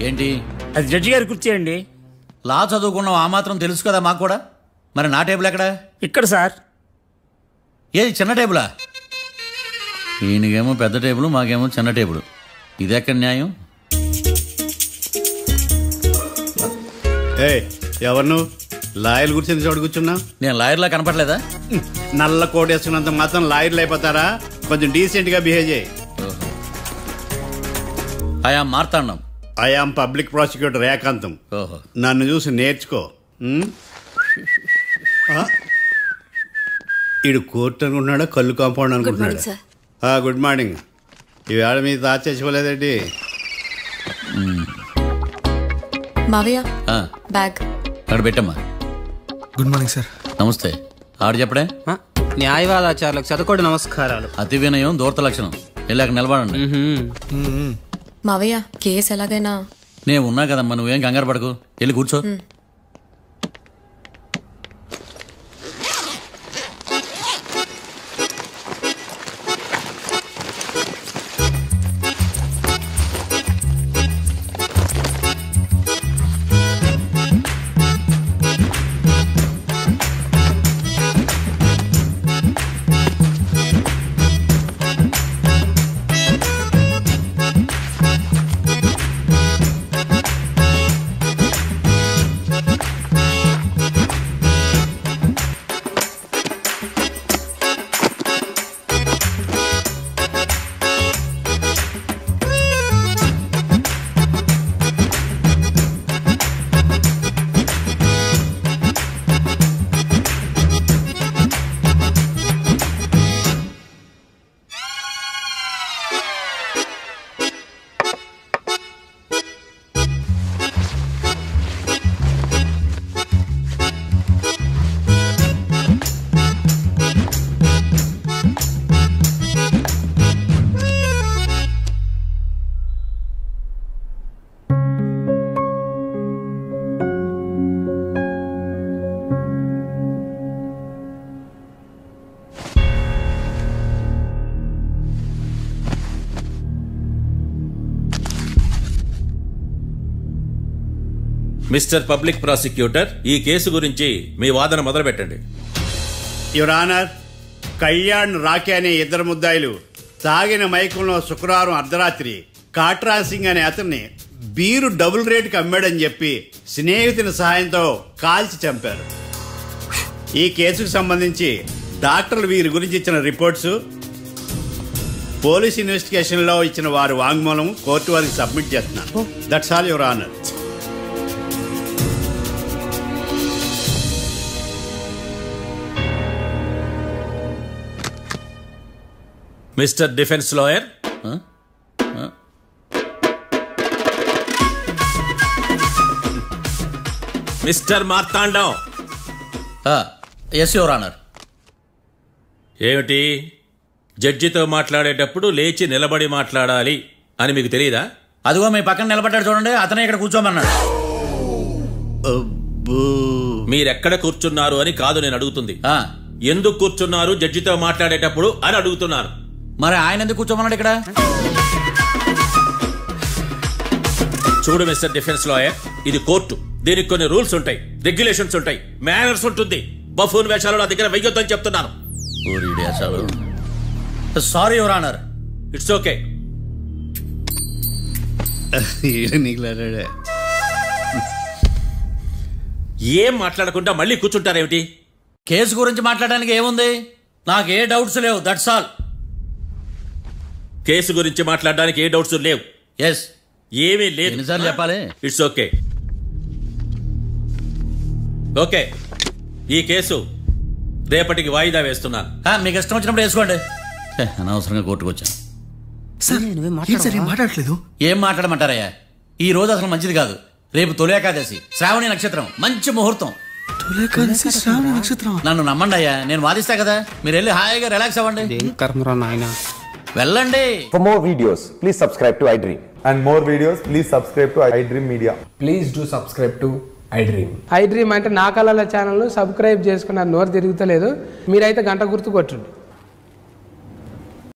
ఏంటి? అది జడ్జి గారి కుర్చీ అండి. లా చదువుకున్నాం, ఆ మాత్రం తెలుసు కదా మాకు కూడా. మరి నా టేబుల్ ఎక్కడ? ఇక్కడ సార్. ఏది చిన్న టేబులా? ఈయనకేమో పెద్ద టేబుల్, మాకేమో చిన్న టేబుల్. ఇది ఎక్కడ న్యాయం? ఎవరు నువ్వు? లాయర్ కూర్చొని చోటు కూర్చున్నా? నేను లాయర్లా కనపడలేదా? నల్ల కోట్ వేసుకున్నంత మాత్రం లాయర్లు అయిపోతారా? కొంచెం డీసెంట్ గా బిహేవ్ చేయి. I am Marthandam. I am public prosecutor ఏకాంతం. నన్ను చూసి నేర్చుకో. ఈడు కోర్టు అనుకుంటున్నాడా, కళ్ళు కాంపౌండ్ అనుకుంటున్నాడా? Good morning. ఈవేళ మీ తాత చచ్చిపోలేదండి. మావయ్య బ్యాగ్ అక్కడ పెట్టమ్మా. Good morning sir. నమస్తే. ఆడు చెప్పడే? న్యాయవాదాచారులకు చదువుకోండి నమస్కారాలు. అతి వినయం దూరత లక్షణం. వెళ్ళాక నిలబడండి. మావయ్య కేసు ఎలాగైనా. నేను ఉన్నా కదమ్మా, నువ్వేం కంగారు పడకు. వెళ్ళి కూర్చో. మిస్టర్ పబ్లిక్ ప్రాసిక్యూటర్, ఈ కేసు గురించి మీ వాదన మొదలు పెట్టండి. యువర్ ఆనర్, కళ్యాణ్ రాకే అనే ఇద్దరు ముద్దాయిలు తాగిన మైకంలో శుక్రవారం అర్ధరాత్రి కాట్రా సింగ్ అనే అతన్ని బీరు డబుల్ రేటుకి అమ్మాడని చెప్పి స్నేహితుని సహాయంతో కాల్చి చంపారు. ఈ కేసుకు సంబంధించి డాక్టర్లు వీరి గురించి ఇచ్చిన రిపోర్ట్స్, పోలీస్ ఇన్వెస్టిగేషన్లో ఇచ్చిన వారి వాంగ్మూలం కోర్టు వారికి సబ్మిట్ చేస్తున్నాను. That's all your honour. Mister defence lawyer, mister Marthandam. Yes your honour. ఏమిటి, జడ్జితో మాట్లాడేటప్పుడు లేచి నిలబడి మాట్లాడాలి అని మీకు తెలియదా? అదిగో మీ పక్కన నిలబడ్డాడు చూడండి, అతనే ఇక్కడ కూర్చోమన్నాడు. మీరెక్కడ కూర్చున్నారు అని కాదు నేను అడుగుతుంది. ఎందుకు కూర్చున్నారు జడ్జితో మాట్లాడేటప్పుడు అని అడుగుతున్నాను. మరి ఆయన ఎందుకు కూర్చోమన్నాడు ఇక్కడ? చూడు మిస్టర్ డిఫెన్స్ లాయర్, ఇది కోర్టు. దీనికి కొన్ని రూల్స్ ఉంటాయి, రెగ్యులేషన్స్ ఉంటాయి, మేనర్స్ ఉంటుంది. బఫూన్ వేషాలు నా దగ్గర వెయ్యొద్దని చెప్తున్నాను. Sorry your honour. It's okay. ఏం మాట్లాడకుండా మళ్ళీ కూర్చుంటారేమిటి? కేసు గురించి మాట్లాడడానికి ఏముంది? నాకు ఏ డౌట్స్ లేవు, దట్స్ ఆల్. కేసు గురించి మాట్లాడడానికి ఏ డౌట్స్ లేవు? ఎస్. ఏమీ లేదు. ఎన్నిసార్లు చెప్పాలి? It's okay. ఓకే, ఈ కేసు రేపటికి వాయిదా వేస్తున్నాను. మీకు ఇష్టం వచ్చినప్పుడు వేసుకోండి. అనవసరంగా కోర్టుకు వచ్చాను. మాట్లాడట్లేదు. ఏం మాట్లాడమంటారయ్యా? ఈ రోజు అసలు మంచిది కాదు. రేపు తొలి ఏకాదశి, శ్రావణి నక్షత్రం, మంచి ముహూర్తం. నన్ను నమ్మండి అయ్యా, నేను వాదిస్తా కదా. మీరు వెళ్ళి హాయిగా రిలాక్స్ అవ్వండి. వెళ్ళండి. For more videos, please subscribe to iDream. And more videos, please subscribe to iDream Media. Please do subscribe to iDream. iDream అంటే నా కళల ఛానల్ సబ్స్క్రైబ్ చేసుకున్న నోరు తిరుగుతలేదు. మీరైతే గంట గుర్తు కొట్టండి.